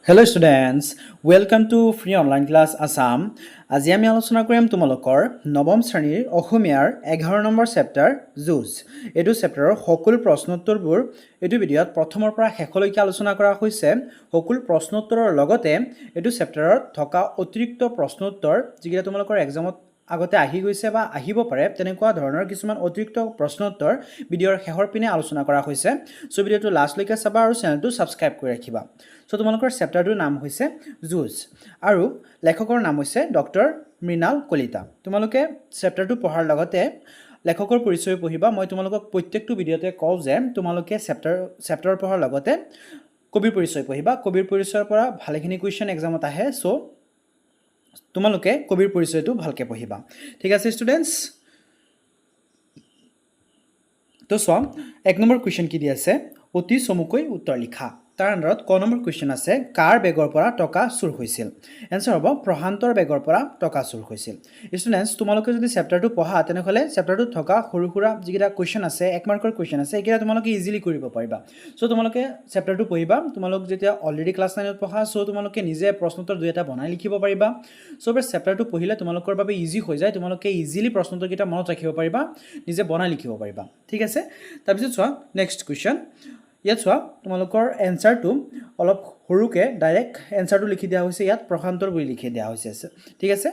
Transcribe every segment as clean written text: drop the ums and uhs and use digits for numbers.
Hello students, welcome to Free Online Class Assam. আজি আমি আলোচনা কৰিম তোমালোকৰ নৱম শ্ৰেণীৰ অসমীয়াৰ 11 নম্বৰ চেপ্টাৰ যুঁজ। এইটো চেপ্টাৰৰ সকলো প্ৰশ্নোত্তৰবোৰ এইটো ভিডিঅ'ত প্ৰথমৰ পৰা শেষলৈকে আলোচনা কৰা হৈছে। সকলো প্ৰশ্নোত্তৰৰ লগতে এইটো চেপ্টাৰত থকা অতিৰিক্ত প্ৰশ্নোত্তৰ যিকেইটা তোমালোকৰ এক্সামত আগতে আহি গৈছে বা আহিব পাৰে তেনেকুৱা ধৰণৰ কিছুমান অতিৰিক্ত প্ৰশ্নোত্তৰ ভিডিঅ'ৰ শেষৰ পিনে আলোচনা কৰা হৈছে। সো ভিডিঅ'টো লাষ্টলৈকে চাবা আৰু চেনেলটো সাবস্ক্ৰাইব কৰি ৰাখিবা। সো তোমালোকৰ চেপ্টাৰটোৰ নাম হৈছে যুঁজ আৰু লেখকৰ নাম হৈছে ডক্টৰ মৃণাল কলিতা। তোমালোকে চেপ্টাৰটো পঢ়াৰ লগতে লেখকৰ পৰিচয় পঢ়িবা। মই তোমালোকক প্ৰত্যেকটো ভিডিঅ'তে কওঁ যে তোমালোকে চেপ্টাৰ পঢ়াৰ লগতে কবিৰ পৰিচয় পঢ়িবা। কবিৰ পৰিচয়ৰ পৰা ভালেখিনি কুৱেশ্যন এক্সামত আহে। সো তোমালোকে কবিৰ পৰিচয়টো ভালকৈ পঢ়িবা। ঠিক আছে ষ্টুডেণ্টছ, তো চোৱা 1 নম্বৰ কুৱেশ্যন কি দি আছে, অতি চমুকৈ উত্তৰ লিখা। তাৰ আণ্ডাৰত ক নম্বৰ কুৱেশ্যন আছে, কাৰ বেগৰ পৰা টকা চুৰ হৈছিল? এনচাৰ হ'ব প্ৰশান্তৰ বেগৰ পৰা টকা চুৰ হৈছিল। ষ্টুডেণ্টছ, তোমালোকে যদি চেপ্টাৰটো পঢ়া তেনেহ'লে চেপ্টাৰটোত থকা সৰু সুৰা যিকেইটা কুৱেশ্যন আছে 1 মাৰ্কৰ কুৱেশ্যন আছে এইকেইটা তোমালোকে ইজিলি কৰিব পাৰিবা। চ' তোমালোকে চেপ্টাৰটো পঢ়িবা। তোমালোক যেতিয়া অলৰেডি ক্লাছ 9ত পঢ়া, চ' তোমালোকে নিজে প্ৰশ্নোত্তৰ 2 এটা বনাই লিখিব পাৰিবা। চ' এবাৰ চেপ্টাৰটো পঢ়িলে তোমালোকৰ বাবে ইজি হৈ যায়। তোমালোকে ইজিলি প্ৰশ্নোত্তৰকেইটা মনত ৰাখিব পাৰিবা, নিজে বনাই লিখিব পাৰিবা। ঠিক আছে, তাৰপিছত চোৱা নেক্সট কুৱেশ্যন। ইয়াত চোৱা তোমালোকৰ এনচাৰটো অলপ সৰুকৈ ডাইৰেক্ট এনচাৰটো লিখি দিয়া হৈছে। ইয়াত প্ৰশান্তৰ বুলি লিখি দিয়া হৈছে। ঠিক আছে,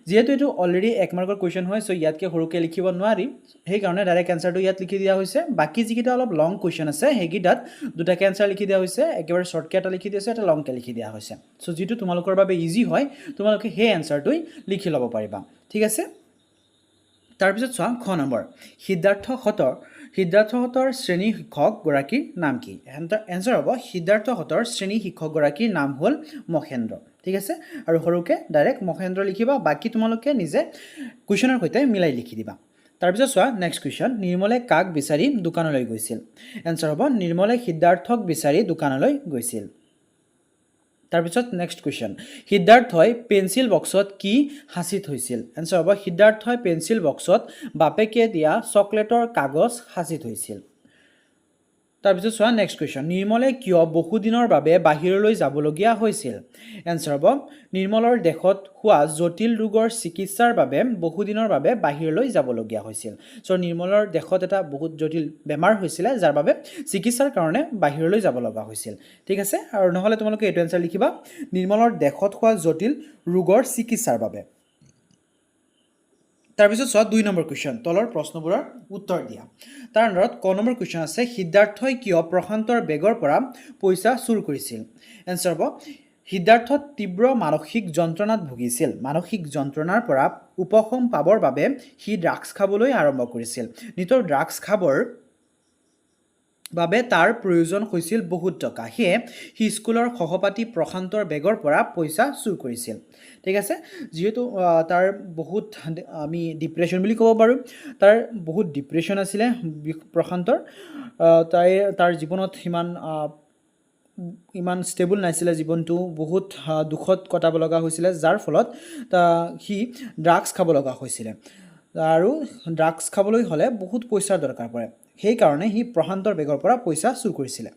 যিহেতু এইটো অলৰেডি 1 মাৰ্কৰ কুৱেশ্যন হয়, চ' ইয়াতকৈ সৰুকৈ লিখিব নোৱাৰি, সেইকাৰণে ডাইৰেক্ট এনচাৰটো ইয়াত লিখি দিয়া হৈছে। বাকী যিকেইটা অলপ লং কুৱেশ্যন আছে সেইকেইটাত দুটাকৈ এনচাৰ লিখি দিয়া হৈছে, একেবাৰে শ্বৰ্টকৈ এটা লিখি দিয়া হৈছে, এটা লংকৈ লিখি দিয়া হৈছে। চ' যিটো তোমালোকৰ বাবে ইজি হয় তোমালোকে সেই এনচাৰটোৱে লিখি ল'ব পাৰিবা। ঠিক আছে, তাৰপিছত চোৱা খ নম্বৰ, সিদ্ধাৰ্থহঁতৰ শ্ৰেণী শিক্ষকগৰাকীৰ নাম কি? এনচাৰ হ'ব সিদ্ধাৰ্থহঁতৰ শ্ৰেণী শিক্ষকগৰাকীৰ নাম হ'ল মহেন্দ্ৰ। ঠিক আছে, আৰু সৰুকৈ ডাইৰেক্ট মহেন্দ্ৰ লিখিবা, বাকী তোমালোকে নিজে কুৱেশ্যনৰ সৈতে মিলাই লিখি দিবা। তাৰপিছত চোৱা নেক্সট কুৱেশ্যন, নিৰ্মলে কাক বিচাৰি দোকানলৈ গৈছিল? এনচাৰ হ'ব নিৰ্মলে সিদ্ধাৰ্থক বিচাৰি দোকানলৈ গৈছিল। তাৰপিছত নেক্সট কুৱেশ্যন, সিদ্ধাৰ্থই পেঞ্চিল বক্সত কি সাঁচি থৈছিল? এনচাৰ হ'ব সিদ্ধাৰ্থই পেঞ্চিল বক্সত বাপেকে দিয়া চকলেটৰ কাগজ সাঁচি থৈছিল। তাৰপিছত চোৱা নেক্সট কুৱেশ্যন, নিৰ্মলে কিয় বহুদিনৰ বাবে বাহিৰলৈ যাবলগীয়া হৈছিল? এনচাৰ হ'ব নিৰ্মলৰ দেহত হোৱা জটিল ৰোগৰ চিকিৎসাৰ বাবে বহুদিনৰ বাবে বাহিৰলৈ যাবলগীয়া হৈছিল। চ' নিৰ্মলৰ দেহত এটা বহুত জটিল বেমাৰ হৈছিলে, যাৰ বাবে চিকিৎসাৰ কাৰণে বাহিৰলৈ যাব লগা হৈছিল। ঠিক আছে, আৰু নহ'লে তোমালোকে এইটো এনচাৰ লিখিবা, নিৰ্মলৰ দেহত হোৱা জটিল ৰোগৰ চিকিৎসাৰ বাবে। তাৰপিছত চোৱা 2 নম্বৰ কুৱেশ্যন, তলৰ প্ৰশ্নবোৰৰ উত্তৰ দিয়া। তাৰ আণ্ডাৰত ক নম্বৰ কুৱেশ্যন আছে, সিদ্ধাৰ্থই কিয় প্ৰশান্তৰ বেগৰ পৰা পইচা চুৰ কৰিছিল? এনচাৰ হ'ব সিদ্ধাৰ্থ তীব্ৰ মানসিক যন্ত্ৰণাত ভুগিছিল। মানসিক যন্ত্ৰণাৰ পৰা উপশম পাবৰ বাবে সি ড্ৰাগছ খাবলৈ আৰম্ভ কৰিছিল। নিজৰ ড্ৰাগছ খাবৰ বাবে তাৰ প্ৰয়োজন হৈছিল বহুত টকা, সেয়ে সি স্কুলৰ সহপাঠী প্ৰশান্তৰ বেগৰ পৰা পইচা চুৰ কৰিছিল। ঠিক আছে, যিহেতু তাৰ বহুত আমি ডিপ্ৰেশ্যন বুলি ক'ব পাৰোঁ, তাৰ বহুত ডিপ্ৰেশ্যন আছিলে প্ৰশান্তৰ। তাৰ জীৱনত ইমান ষ্টেবল নাছিলে, জীৱনটো বহুত দুখত কটাব লগা হৈছিলে, যাৰ ফলত সি ড্ৰাগছ খাব লগা হৈছিলে, আৰু ড্ৰাগছ খাবলৈ হ'লে বহুত পইচাৰ দৰকাৰ পৰে, সেইকাৰণে সি প্ৰশান্তৰ বেগৰ পৰা পইচা চুৰ কৰিছিলে।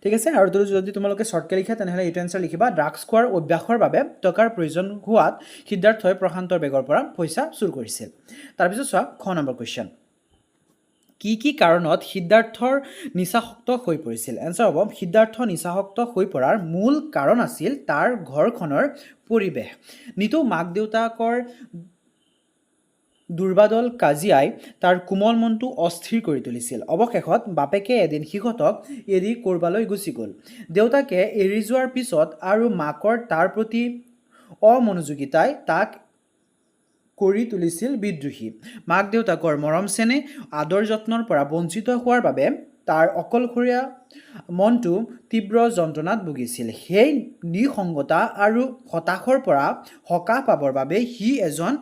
ঠিক আছে, আৰু যদি তোমালোকে শ্বৰ্টকৈ লিখা তেনেহ'লে এইটো এনচাৰ লিখিবা, ড্ৰাগছ খোৱাৰ অভ্যাসৰ বাবে টকাৰ প্ৰয়োজন হোৱাত সিদ্ধাৰ্থই প্ৰশান্তৰ বেগৰ পৰা পইচা চুৰ কৰিছিল। তাৰপিছত চোৱা খ নম্বৰ কুৱেশ্যন, কি কাৰণত সিদ্ধাৰ্থৰ নিচাসক্ত হৈ পৰিছিল? এনচাৰ হ'ব সিদ্ধাৰ্থ নিচাসক্ত হৈ পৰাৰ মূল কাৰণ আছিল তাৰ ঘৰখনৰ পৰিৱেশ। নিতৌ মাক দেউতাকৰ দুৰ্বাদল কাজিয়াই তাৰ কোমল মনটো অস্থিৰ কৰি তুলিছিল। অৱশেষত বাপেকে এদিন সিহঁতক এৰি ক'ৰবালৈ গুচি গ'ল। দেউতাকে এৰি যোৱাৰ পিছত আৰু মাকৰ তাৰ প্ৰতি অমনোযোগিতাই তাক কৰি তুলিছিল বিদ্ৰোহী। মাক দেউতাকৰ মৰম চেনেহ আদৰ যত্নৰ পৰা বঞ্চিত হোৱাৰ বাবে তাৰ অকলশৰীয়া মনটো তীব্ৰ যন্ত্ৰণাত ভুগিছিল। সেই নিসংগতা আৰু হতাশৰ পৰা সকাহ পাবৰ বাবে সি এজন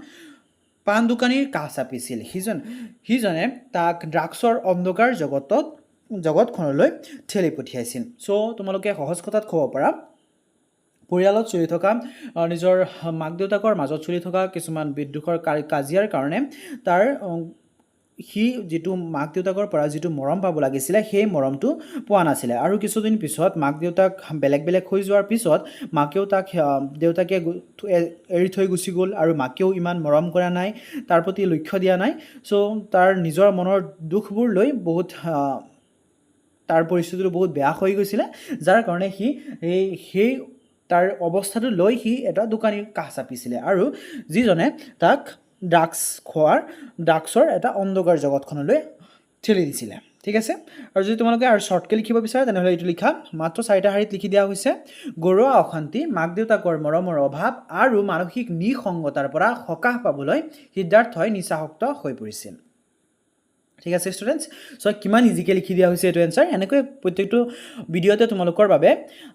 পাণ দোকানীৰ কাষ চাপিছিল। সিজনে তাক ড্ৰাগছৰ অন্ধকাৰ জগতখনলৈ ঠেলি পঠিয়াইছিল। চ' তোমালোকে সহজ কথাত ক'ব পাৰা, পৰিয়ালত চলি থকা নিজৰ মাক দেউতাকৰ মাজত চলি থকা কিছুমান বিদ্ৰোহৰ কাজিয়াৰ কাৰণে তাৰ সি যিটো মাক দেউতাকৰ পৰা যিটো মৰম পাব লাগিছিলে সেই মৰমটো পোৱা নাছিলে আৰু কিছুদিন পিছত মাক দেউতাক বেলেগ বেলেগ হৈ যোৱাৰ পিছত মাকেও তাক দেউতাকে এৰি থৈ গুচি গ'ল আৰু মাকেও ইমান মৰম কৰা নাই, তাৰ প্ৰতি লক্ষ্য দিয়া নাই। চ' তাৰ নিজৰ মনৰ দুখবোৰ লৈ বহুত তাৰ পৰিস্থিতিটো বহুত বেয়া হৈ গৈছিলে, যাৰ কাৰণে সি সেই তাৰ অৱস্থাটো লৈ সি এটা দোকানীৰ কাষ চাপিছিলে আৰু যিজনে তাক ড্ৰাগছৰ এটা অন্ধকাৰ জগতখনলৈ ঠেলি দিছিলে। ঠিক আছে, আৰু যদি তোমালোকে আৰু শ্বৰ্টকৈ লিখিব বিচাৰা তেনেহ'লে এইটো লিখা, মাত্ৰ 4টা শাৰীত লিখি দিয়া হৈছে। ঘৰুৱা অশান্তি, মাক দেউতাকৰ মৰমৰ অভাৱ আৰু মানসিক নিসংগতাৰ পৰা সকাহ পাবলৈ সিদ্ধাৰ্থই নিচাসক্ত হৈ পৰিছিল। ঠিক আছে ষ্টুডেণ্টছ, চ' কিমান ইজিকৈ লিখি দিয়া হৈছে এইটো এনচাৰ। এনেকৈ প্ৰত্যেকটো ভিডিঅ'তে তোমালোকৰ বাবে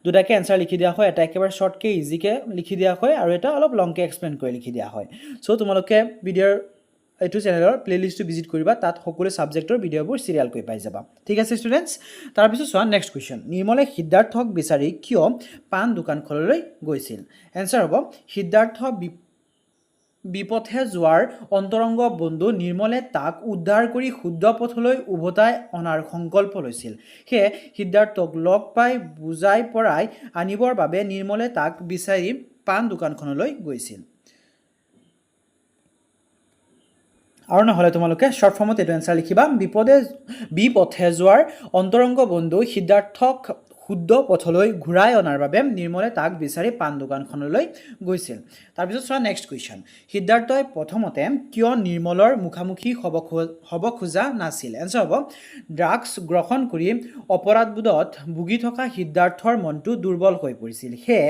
দুটাকৈ এনচাৰ লিখি দিয়া হয়, এটা একেবাৰে শ্বৰ্টকৈ ইজিকৈ লিখি দিয়া হয় আৰু এটা অলপ লংকৈ এক্সপ্লেইন কৰি লিখি দিয়া হয়। চ' তোমালোকে ভিডিঅ'ৰ এইটো চেনেলৰ প্লে'লিষ্টটো ভিজিট কৰিবা, তাত সকলো ছাবজেক্টৰ ভিডিঅ'বোৰ চিৰিয়েলকৈ পাই যাবা। ঠিক আছে ষ্টুডেণ্টছ, তাৰপিছত চোৱা নেক্সট কুৱেশ্যন। নিৰ্মলে সিদ্ধাৰ্থক বিচাৰি কিয় পাণ দোকানখনলৈ গৈছিল? এনচাৰ হ'ব সিদ্ধাৰ্থ বিপথে যোৱাৰ অন্তৰংগ বন্ধু নিৰ্মলে তাক উদ্ধাৰ কৰি শুদ্ধ পথলৈ উভতাই অনাৰ সংকল্প লৈছিল। সেয়ে সিদ্ধাৰ্থক লগ পাই বুজাই পৰাই আনিবৰ বাবে নিৰ্মলে তাক বিচাৰি পাণ দোকানখনলৈ গৈছিল। আৰু নহ'লে তোমালোকে শ্বৰ্ট ফৰ্মত এইটো এনচাৰ লিখিবা, বিপথে যোৱাৰ অন্তৰংগ বন্ধু সিদ্ধাৰ্থক শুদ্ধ পথলৈ ঘূৰাই অনাৰ বাবে নিৰ্মলে তাক বিচাৰি পাণ দোকানখনলৈ গৈছিল। তাৰপিছত চোৱা নেক্সট কুৱেশ্যন। সিদ্ধাৰ্থই প্ৰথমতে কিয় নিৰ্মলৰ মুখামুখি হ'ব খোজা নাছিল? এনচাৰ হ'ব ড্ৰাগছ গ্ৰহণ কৰি অপৰাধবোধত ভুগি থকা সিদ্ধাৰ্থৰ মনটো দুৰ্বল হৈ পৰিছিল। সেয়ে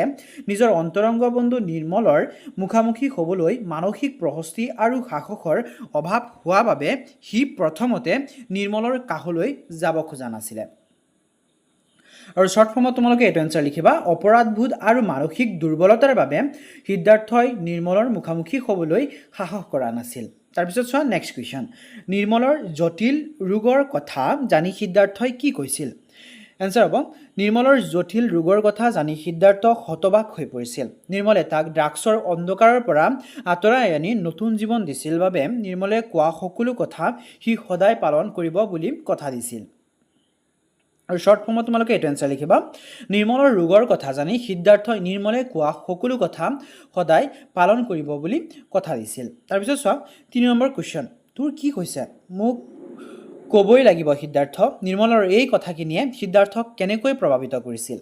নিজৰ অন্তৰংগ বন্ধু নিৰ্মলৰ মুখামুখি হ'বলৈ মানসিক প্ৰশস্তি আৰু সাহসৰ অভাৱ হোৱা বাবে সি প্ৰথমতে নিৰ্মলৰ কাষলৈ যাব খোজা নাছিলে। আৰু শ্বৰ্ট ফৰ্মত তোমালোকে এইটো এনচাৰ লিখিবা, অপৰাধবোধ আৰু মানসিক দুৰ্বলতাৰ বাবে সিদ্ধাৰ্থই নিৰ্মলৰ মুখামুখি হ'বলৈ সাহস কৰা নাছিল। তাৰপিছত চোৱা নেক্সট কুৱেশ্যন। নিৰ্মলৰ জটিল ৰোগৰ কথা জানি সিদ্ধাৰ্থই কি কৈছিল? এনচাৰ হ'ব নিৰ্মলৰ জটিল ৰোগৰ কথা জানি সিদ্ধাৰ্থ হতবাক হৈ পৰিছিল। নিৰ্মলে তাক ড্ৰাগছৰ অন্ধকাৰৰ পৰা আঁতৰাই আনি নতুন জীৱন দিছিল বাবে নিৰ্মলে কোৱা সকলো কথা সি সদায় পালন কৰিব বুলি কথা দিছিল। আৰু শ্বৰ্ট ফৰ্মত তোমালোকে এইটো এনচাৰ লিখিবা, নিৰ্মলৰ ৰোগৰ কথা জানি সিদ্ধাৰ্থই নিৰ্মলে কোৱা সকলো কথা সদায় পালন কৰিব বুলি কথা দিছিল। তাৰপিছত চোৱা 3 নম্বৰ কুৱেশ্যন। তোৰ কি হৈছে মোক ক'বই লাগিব সিদ্ধাৰ্থ। নিৰ্মলৰ এই কথাখিনিয়ে সিদ্ধাৰ্থক কেনেকৈ প্ৰভাৱিত কৰিছিল?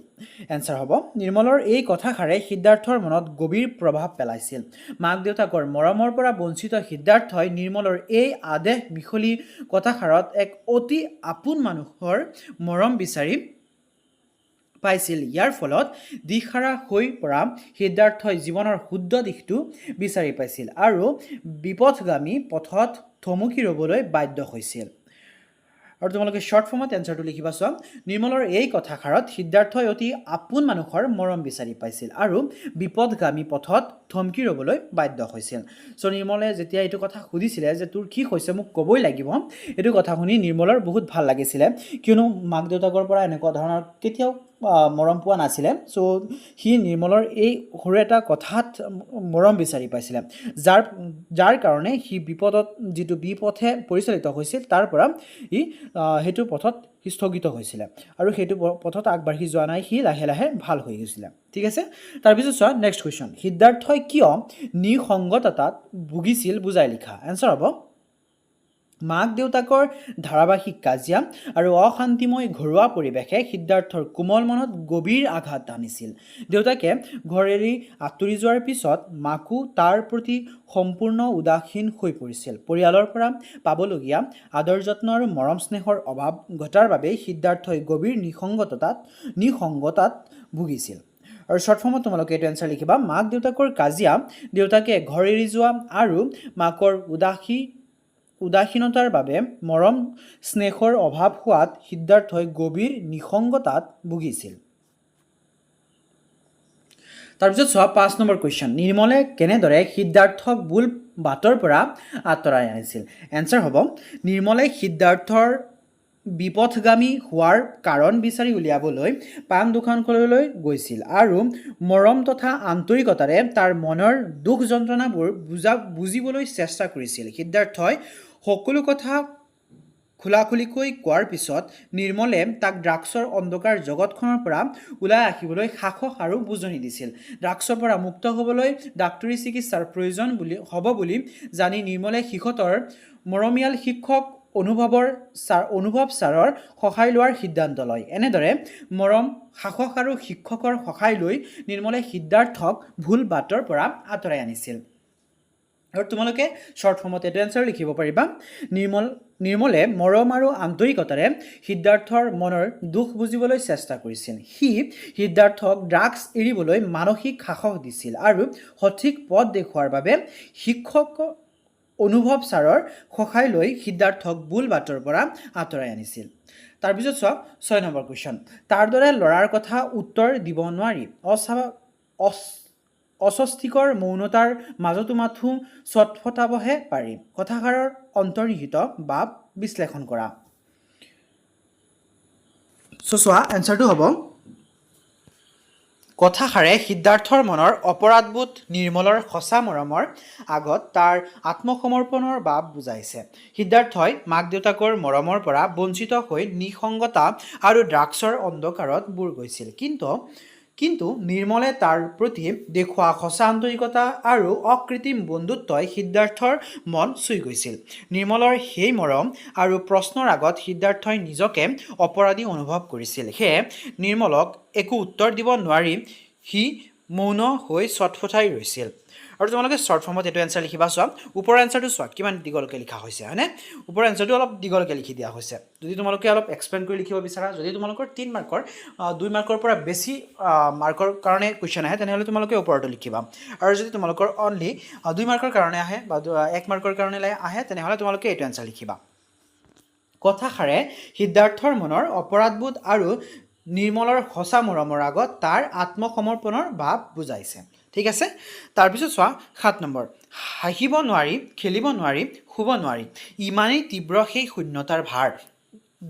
এনচাৰ হ'ব নিৰ্মলৰ এই কথাষাৰে সিদ্ধাৰ্থৰ মনত গভীৰ প্ৰভাৱ পেলাইছিল। মাক দেউতাকৰ মৰমৰ পৰা বঞ্চিত সিদ্ধাৰ্থই নিৰ্মলৰ এই আদেশ বিশলী কথাষাৰত এক অতি আপোন মানুহৰ মৰম বিচাৰি পাইছিল। ইয়াৰ ফলত দিশহাৰা হৈ পৰা সিদ্ধাৰ্থই জীৱনৰ শুদ্ধ দিশটো বিচাৰি পাইছিল আৰু বিপথগামী পথত থমকি ৰ'বলৈ বাধ্য হৈছিল। আৰু তোমালোকে শ্বৰ্ট ফৰ্মত এনচাৰটো লিখিবা। চোৱা নিৰ্মলৰ এই কথাষাৰত সিদ্ধাৰ্থই অতি আপোন মানুহৰ মৰম বিচাৰি পাইছিল আৰু বিপথগামী পথত থমকি ৰ'বলৈ বাধ্য হৈছিল। চ' নিৰ্মলে যেতিয়া এইটো কথা সুধিছিলে যে তোৰ কি হৈছে মোক ক'বই লাগিব, এইটো কথা শুনি নিৰ্মলৰ বহুত ভাল লাগিছিলে, কিয়নো মাক দেউতাকৰ পৰা এনেকুৱা ধৰণৰ কেতিয়াও মৰম পোৱা নাছিলে। চ' সি নিৰ্মলৰ এই সৰু এটা কথাত মৰম বিচাৰি পাইছিলে, যাৰ কাৰণে সি যিটো বিপথে পৰিচালিত হৈছিল তাৰ পৰা সেইটো পথত স্থগিত হৈছিলে আৰু সেইটো পথত আগবাঢ়ি যোৱা নাই, সি লাহে লাহে ভাল হৈ গৈছিলে। ঠিক আছে, তাৰপিছত চোৱা নেক্সট কুৱেশ্যন। সিদ্ধাৰ্থই কিয় নিসংগতাত ভুগিছিল বুজাই লিখা। এনচাৰ হ'ব মাক দেউতাকৰ ধাৰাবাহিক কাজিয়া আৰু অশান্তিময় ঘৰুৱা পৰিৱেশে সিদ্ধাৰ্থৰ কোমল মনত গভীৰ আঘাত আনিছিল। দেউতাকে ঘৰ এৰি আঁতৰি যোৱাৰ পিছত মাকো তাৰ প্ৰতি সম্পূৰ্ণ উদাসীন হৈ পৰিছিল। পৰিয়ালৰ পৰা পাবলগীয়া আদৰ যত্ন আৰু মৰম স্নেহৰ অভাৱ ঘটাৰ বাবে সিদ্ধাৰ্থই গভীৰ নিসংগতাত ভুগিছিল। আৰু শ্বৰ্ট ফৰ্মত তোমালোকে এইটো এনচাৰ লিখিবা, মাক দেউতাকৰ কাজিয়া, দেউতাকে ঘৰ এৰি যোৱা আৰু মাকৰ উদাসীনতাৰ বাবে মৰম স্নেহৰ অভাৱ হোৱাত সিদ্ধাৰ্থই গভীৰ নিসংগতাত ভুগিছিল। তাৰপিছত চোৱা 5 নম্বৰ কুৱেশ্যন। নিৰ্মলে কেনেদৰে সিদ্ধাৰ্থক ভুল বাটৰ পৰা আঁতৰাই আনিছিল? এনচাৰ হ'ব নিৰ্মলে সিদ্ধাৰ্থৰ বিপথগামী হোৱাৰ কাৰণ বিচাৰি উলিয়াবলৈ পাণ দোকানখনলৈ গৈছিল আৰু মৰম তথা আন্তৰিকতাৰে তাৰ মনৰ দুখ যন্ত্ৰণাবোৰ বুজিবলৈ চেষ্টা কৰিছিল। সিদ্ধাৰ্থই সকলো কথা খোলাখুলিকৈ কোৱাৰ পিছত নিৰ্মলে তাক ড্ৰাগছৰ অন্ধকাৰ জগতখনৰ পৰা ওলাই আহিবলৈ সাহস আৰু বুজনি দিছিল। ড্ৰাগছৰ পৰা মুক্ত হ'বলৈ ডাক্তৰী চিকিৎসাৰ প্ৰয়োজন হ'ব বুলি জানি নিৰ্মলে শিশুটোৰ মৰমীয়াল শিক্ষক অনুভৱ ছাৰৰ সহায় লোৱাৰ সিদ্ধান্ত লয়। এনেদৰে মৰম, সাহস আৰু শিক্ষকৰ সহায় লৈ নিৰ্মলে সিদ্ধাৰ্থক ভুল বাটৰ পৰা আঁতৰাই আনিছিল। আৰু তোমালোকে শ্বৰ্ট ফৰ্মত এইটো এনচাৰ লিখিব পাৰিবা। নিৰ্মলে মৰম আৰু আন্তৰিকতাৰে সিদ্ধাৰ্থৰ মনৰ দুখ বুজিবলৈ চেষ্টা কৰিছিল। সি সিদ্ধাৰ্থক ড্ৰাগছ এৰিবলৈ মানসিক সাহস দিছিল আৰু সঠিক পথ দেখুওৱাৰ বাবে শিক্ষক অনুভৱ ছাৰৰ সহায় লৈ সিদ্ধাৰ্থক ভুল বাটৰ পৰা আঁতৰাই আনিছিল। তাৰপিছত চোৱা 6 নম্বৰ কুৱেশ্যন। তাৰ দৰে ল'ৰাৰ কথা উত্তৰ দিব নোৱাৰি অস্বস্তিকৰ মৌনতাৰ মাজতো মাথো চটফটাবহে পাৰি। কথাষাৰৰ অন্তৰ্নিহিত ভাৱ বিশ্লেষণ কৰা। চোৱা এনচাৰটো হ'ব কথাষাৰে সিদ্ধাৰ্থৰ মনৰ অপৰাধবোধ নিৰ্মলৰ সঁচা মৰমৰ আগত তাৰ আত্মসমৰ্পণৰ ভাৱ বুজাইছে। সিদ্ধাৰ্থই মাক দেউতাকৰ মৰমৰ পৰা বঞ্চিত হৈ নিসংগতা আৰু ড্ৰাগছৰ অন্ধকাৰত বুৰ গৈছিল। কিন্তু নিৰ্মলে তাৰ প্ৰতি দেখুওৱা সঁচা আন্তৰিকতা আৰু অকৃত্ৰিম বন্ধুত্বই সিদ্ধাৰ্থৰ মন চুই গৈছিল। নিৰ্মলৰ সেই মৰম আৰু প্ৰশ্নৰ আগত সিদ্ধাৰ্থই নিজকে অপৰাধী অনুভৱ কৰিছিল। সেয়ে নিৰ্মলক একো উত্তৰ দিব নোৱাৰি সি মৌন হৈ চটফটাই ৰৈছিল। আৰু তোমালোকে শ্বৰ্ট ফৰ্মত এইটো এনচাৰ লিখিবা। চোৱা ওপৰৰ এনচাৰটো চোৱা কিমান দীঘলকৈ লিখা হৈছে, হয়নে? ওপৰৰ এনচাৰটো অলপ দীঘলকৈ লিখি দিয়া হৈছে। যদি তোমালোকে অলপ এক্সপ্লেইন কৰি লিখিব বিচাৰা, যদি তোমালোকৰ 3 মাৰ্কৰ 2 মাৰ্কৰ পৰা বেছি মাৰ্কৰ কাৰণে কুৱেশ্যন আহে তেনেহ'লে তোমালোকে ওপৰতো লিখিবা। আৰু যদি তোমালোকৰ অনলি 2 মাৰ্কৰ কাৰণে আহে বা 1 মাৰ্কৰ কাৰণে আহে তেনেহ'লে তোমালোকে এইটো এনচাৰ লিখিবা। কথাষাৰে সিদ্ধাৰ্থৰ মনৰ অপৰাধবোধ আৰু নিৰ্মলৰ সঁচা মৰমৰ আগত তাৰ আত্মসমৰ্পণৰ ভাৱ বুজাইছে। ঠিক আছে। তাৰপিছত চোৱা 7 নম্বৰ। হাঁহিব নোৱাৰি, খেলিব নোৱাৰি, শুব নোৱাৰি, ইমানেই তীব্ৰ সেই শূন্যতাৰ ভাৰ,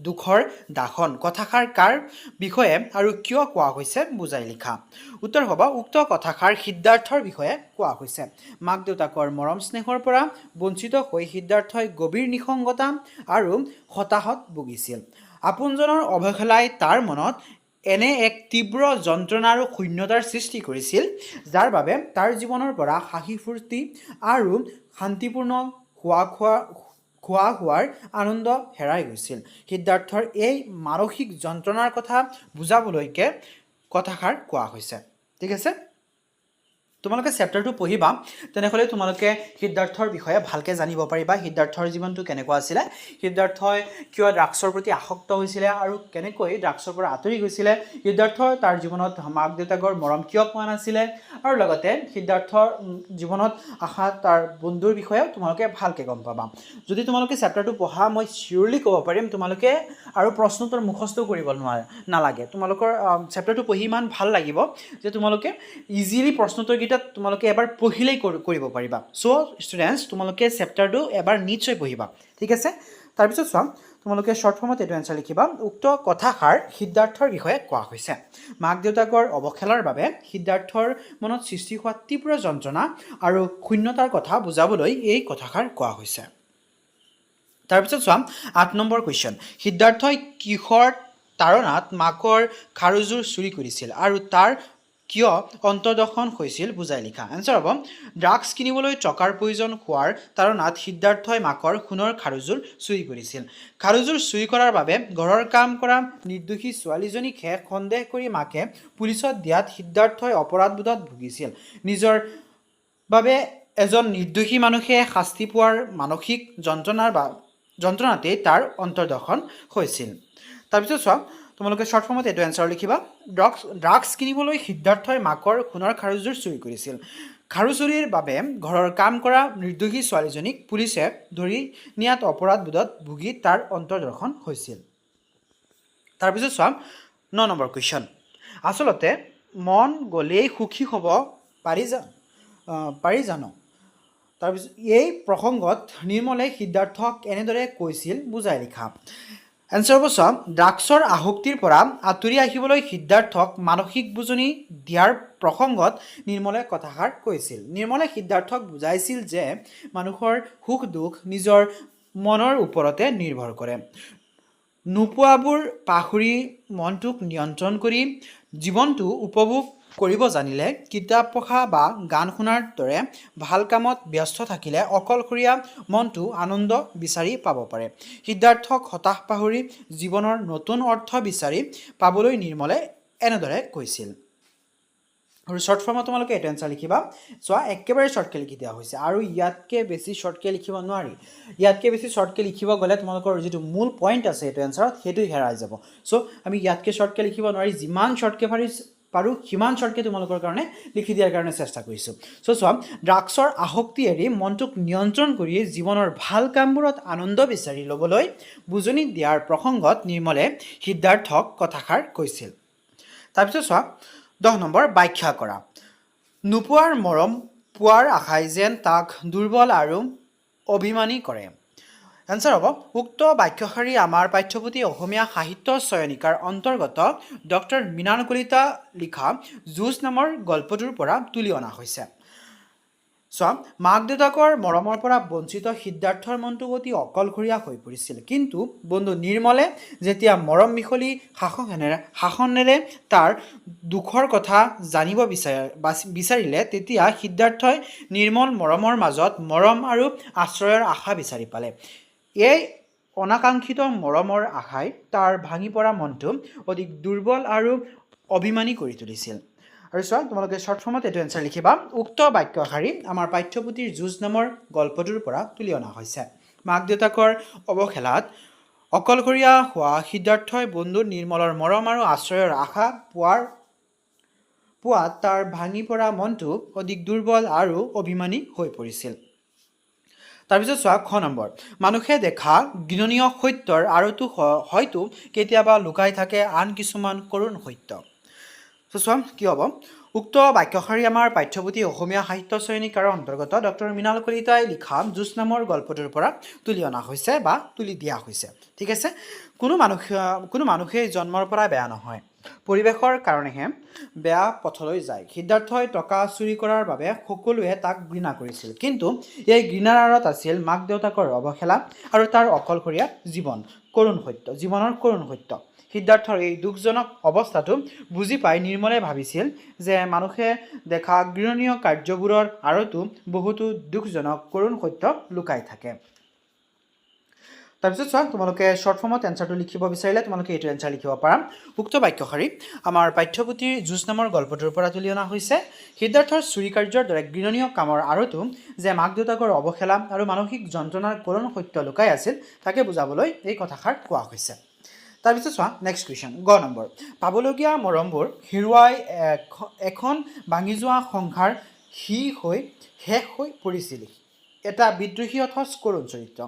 দুখৰ দাসন। কথাষাৰ কাৰ বিষয়ে আৰু কিয় কোৱা হৈছে বুজাই লিখা। উত্তৰ হ'ব উক্ত কথাষাৰ সিদ্ধাৰ্থৰ বিষয়ে কোৱা হৈছে। মাক দেউতাকৰ মৰম স্নেহৰ পৰা বঞ্চিত হৈ সিদ্ধাৰ্থই গভীৰ নিসংগতা আৰু হতাশত ভুগিছিল। আপোনজনৰ অৱহেলাই তাৰ মনত এনে এক তীব্ৰ যন্ত্ৰণা আৰু শূন্যতাৰ সৃষ্টি কৰিছিল যাৰ বাবে তাৰ জীৱনৰ পৰা হাঁহি ফূৰ্তি আৰু শান্তিপূৰ্ণ খোৱাৰ আনন্দ হেৰাই গৈছিল। সিদ্ধাৰ্থৰ এই মানসিক যন্ত্ৰণাৰ কথা বুজাবলৈকে কথাষাৰ কোৱা হৈছে। ঠিক আছে। তোমালোকে চেপ্টাৰটো পঢ়িবা তেনেহ'লে তোমালোকে সিদ্ধাৰ্থৰ বিষয়ে ভালকৈ জানিব পাৰিবা। সিদ্ধাৰ্থৰ জীৱনটো কেনেকুৱা আছিলে, সিদ্ধাৰ্থই কিয় ড্ৰাগছৰ প্ৰতি আসক্ত হৈছিলে আৰু কেনেকৈ ড্ৰাগছৰ পৰা আঁতৰি গৈছিলে, সিদ্ধাৰ্থই তাৰ জীৱনত মাক দেউতাকৰ মৰম কিয় পোৱা নাছিলে, আৰু লগতে সিদ্ধাৰ্থৰ জীৱনত অহা তাৰ বন্ধুৰ বিষয়েও তোমালোকে ভালকৈ গম পাবা। যদি তোমালোকে চেপ্টাৰটো পঢ়া মই চিয়'ৰলি ক'ব পাৰিম তোমালোকে আৰু প্ৰশ্নোত্তৰ মুখস্থ কৰিব নালাগে। তোমালোকৰ চেপ্টাৰটো পঢ়ি ইমান ভাল লাগিব যে তোমালোকে ইজিলি প্ৰশ্নোত্তৰকেইটা তোমালোকে এবাৰ পঢ়িলেই কৰিব পাৰিবা। চ' ষ্টুডেণ্টছ তোমালোকে চেপ্টাৰটো এবাৰ নিশ্চয় পঢ়িবা। ঠিক আছে। তাৰপিছত চোৱা তোমালোকে শ্বৰ্ট ফৰ্মত এইটো এনচাৰ লিখিবা। উক্ত কথাষাৰ সিদ্ধাৰ্থৰ বিষয়ে কোৱা হৈছে। মাক দেউতাকৰ অৱহেলাৰ বাবে সিদ্ধাৰ্থৰ মনত সৃষ্টি হোৱা তীব্ৰ যন্ত্ৰণা আৰু শূন্যতাৰ কথা বুজাবলৈ এই কথাষাৰ কোৱা হৈছে। তাৰপিছত চোৱা 8 নম্বৰ কুৱেশ্যন। সিদ্ধাৰ্থই কিহৰ তাড়নাত মাকৰ খাৰুযোৰ চুৰি কৰিছিল আৰু তাৰ কিয় অন্তৰ্দৰ্শন হৈছিল বুজাই লিখা। এনচাৰ হ'ব ড্ৰাগছ কিনিবলৈ টকাৰ প্ৰয়োজন হোৱাৰ তাড়নাত সিদ্ধাৰ্থই মাকৰ সোণৰ খাৰুযোৰ চুৰি কৰিছিল। খাৰুযোৰ চুৰি কৰাৰ বাবে ঘৰৰ কাম কৰা নিৰ্দোষী ছোৱালীজনীকহে সন্দেহ কৰি মাকে পুলিচত দিয়াত সিদ্ধাৰ্থই অপৰাধবোধত ভুগিছিল। নিজৰ বাবে এজন নিৰ্দোষী মানুহে শাস্তি পোৱাৰ মানসিক যন্ত্ৰণাতেই তাৰ অন্তৰ্দৰ্শন হৈছিল। তাৰপিছত চোৱা তোমালোকে শ্বৰ্ট ফৰ্মত এইটো এনচাৰ লিখিবা। ড্ৰাগছ কিনিবলৈ সিদ্ধাৰ্থই মাকৰ সোণৰ খাৰুযোৰ চুৰি কৰিছিল। খাৰু চুৰিৰ বাবে ঘৰৰ কাম কৰা নিৰ্দোষী ছোৱালীজনীক পুলিচে ধৰি নিয়াত অপৰাধবোধত ভুগি তাৰ অন্তৰ্দৰ্শন হৈছিল। তাৰপিছত চোৱা 9 নম্বৰ কুৱেশ্যন। আচলতে মন গ'লেই সুখী হ'ব পাৰি জানো? তাৰপিছত এই প্ৰসংগত নিৰ্মলে সিদ্ধাৰ্থক এনেদৰে কৈছিল বুজাই লিখা। এনচাৰ হ'ব চোৱা ড্ৰাগছৰ আসক্তিৰ পৰা আঁতৰি আহিবলৈ সিদ্ধাৰ্থক মানসিক বুজনি দিয়াৰ প্ৰসংগত নিৰ্মলে কথাষাৰ কৈছিল। নিৰ্মলে সিদ্ধাৰ্থক বুজাইছিল যে মানুহৰ সুখ দুখ নিজৰ মনৰ ওপৰতে নিৰ্ভৰ কৰে নোপোৱাবোৰ পাহৰি মনটোক নিয়ন্ত্ৰণ কৰি জীৱনটো উপভোগ কৰিব জানিলে কিতাপ পঢ়া বা গান শুনাৰ দৰে ভাল কামত ব্যস্ত থাকিলে অকলশৰীয়া মনটো আনন্দ বিচাৰি পাব পাৰে সিদ্ধাৰ্থক হতাশ পাহৰি জীৱনৰ নতুন অৰ্থ বিচাৰি পাবলৈ নিৰ্মলে এনেদৰে কৈছিল আৰু শ্বৰ্ট ফৰ্মত তোমালোকে এইটো এনচাৰ লিখিবা চোৱা একেবাৰে শ্বৰ্টকৈ লিখি দিয়া হৈছে আৰু ইয়াতকৈ বেছি শ্বৰ্টকৈ লিখিব নোৱাৰি ইয়াতকৈ বেছি শ্বৰ্টকৈ লিখিব গ'লে তোমালোকৰ যিটো মূল পইণ্ট আছে এইটো এনচাৰত সেইটো হেৰাই যাব চ' আমি ইয়াতকৈ শ্বৰ্টকৈ লিখিব নোৱাৰি যিমান শ্বৰ্টকৈ পাৰোঁ সিমান শ্বৰ্টকৈ তোমালোকৰ কাৰণে লিখি দিয়াৰ কাৰণে চেষ্টা কৰিছোঁ চ' চোৱা ড্ৰাগছৰ আসক্তি এৰি মনটোক নিয়ন্ত্ৰণ কৰি জীৱনৰ ভাল কামবোৰত আনন্দ বিচাৰি ল'বলৈ বুজনি দিয়াৰ প্ৰসংগত নিৰ্মলে সিদ্ধাৰ্থক কথাষাৰ কৈছিল তাৰপিছত চোৱা 10 নম্বৰ ব্যাখ্যা কৰা নোপোৱাৰ মৰম পোৱাৰ আশাই যেন তাক দুৰ্বল আৰু অভিমানী কৰে এনচাৰ হ'ব উক্ত বাক্যশাৰী আমাৰ পাঠ্যপুথি অসমীয়া সাহিত্য চয়নিকাৰ অন্তৰ্গত ডক্টৰ মৃণাল কলিতা লিখা যুঁজ নামৰ গল্পটোৰ পৰা তুলি অনা হৈছে চোৱা মাক দেউতাকৰ মৰমৰ পৰা বঞ্চিত সিদ্ধাৰ্থৰ মনটো অতি অকলশৰীয়া হৈ পৰিছিল কিন্তু বন্ধু নিৰ্মলে যেতিয়া মৰম মিহলি শাসনেৰে তাৰ দুখৰ কথা জানিব বিচাৰিলে তেতিয়া সিদ্ধাৰ্থই নিৰ্মল মৰমৰ মাজত মৰম আৰু আশ্ৰয়ৰ আশা বিচাৰি পালে এই অনাকাংক্ষিত মৰমৰ আশাই তাৰ ভাঙি পৰা মনটো অধিক দুৰ্বল আৰু অভিমানী কৰি তুলিছিল আৰু চোৱা তোমালোকে শ্বৰ্ট ফৰ্মত এইটো এনচাৰ লিখিবা উক্ত বাক্যশাৰী আমাৰ পাঠ্যপুথিৰ যুঁজ নামৰ গল্পটোৰ পৰা তুলি অনা হৈছে মাক দেউতাকৰ অৱহেলাত অকলশৰীয়া হোৱা সিদ্ধাৰ্থই বন্ধু নিৰ্মলৰ মৰম আৰু আশ্ৰয়ৰ আশা পোৱাত তাৰ ভাঙি পৰা মনটো অধিক দুৰ্বল আৰু অভিমানী হৈ পৰিছিল তাৰপিছত চোৱা খ নম্বৰ মানুহে দেখা ঘৃণনীয় সত্যৰ আৰতো হয়তো কেতিয়াবা লুকাই থাকে আন কিছুমান কৰুণ সত্য চোৱা কি হ'ব উক্ত বাক্যশাৰী আমাৰ পাঠ্যপুথি অসমীয়া সাহিত্য চয়নিকাৰৰ অন্তৰ্গত ডক্টৰ মৃণাল কলিতাই লিখা যুঁজ নামৰ গল্পটোৰ পৰা তুলি অনা হৈছে বা তুলি দিয়া হৈছে ঠিক আছে কোনো মানুহে জন্মৰ পৰা বেয়া নহয় পৰিৱেশৰ কাৰণেহে বেয়া পথলৈ যায় সিদ্ধাৰ্থই টকা চুৰি কৰাৰ বাবে সকলোৱে তাক ঘৃণা কৰিছিল কিন্তু এই ঘৃণাৰ আঁৰত আছিল মাক দেউতাকৰ অৱহেলা আৰু তাৰ অকলশৰীয়া জীৱনৰ কৰুণ সত্য সিদ্ধাৰ্থৰ এই দুখজনক অৱস্থাটো বুজি পাই নিৰ্মলে ভাবিছিল যে মানুহে দেখা ঘৃণনীয় কাৰ্যবোৰৰ আঁৰতো বহুতো দুখজনক কৰুণ সত্য লুকাই থাকে তাৰপিছত চোৱা তোমালোকে শ্বৰ্ট ফৰ্মত এনচাৰটো লিখিব বিচাৰিলে তোমালোকে এইটো এনচাৰ লিখিব পাৰা উক্ত বাক্যশাৰী আমাৰ পাঠ্যপুথিৰ যুঁজ নামৰ গল্পটোৰ পৰা তুলি অনা হৈছে সিদ্ধাৰ্থৰ চুৰি কাৰ্যৰ দৰে ঘৃণনীয় কামৰ আঁৰতো যে মাক দেউতাকৰ অৱহেলা আৰু মানসিক যন্ত্ৰণাৰ কৰুণ সত্য লুকাই আছিল তাকে বুজাবলৈ এই কথাষাৰ কোৱা হৈছে তাৰপিছত চোৱা নেক্সট কুৱেশ্যন গ নম্বৰ পাবলগীয়া মৰমবোৰ হেৰুৱাই এখন ভাঙি যোৱা সংসাৰ শেষ হৈ পৰিছিল এটা বিদ্ৰোহী অথচ কৰুণ চৰিত্ৰ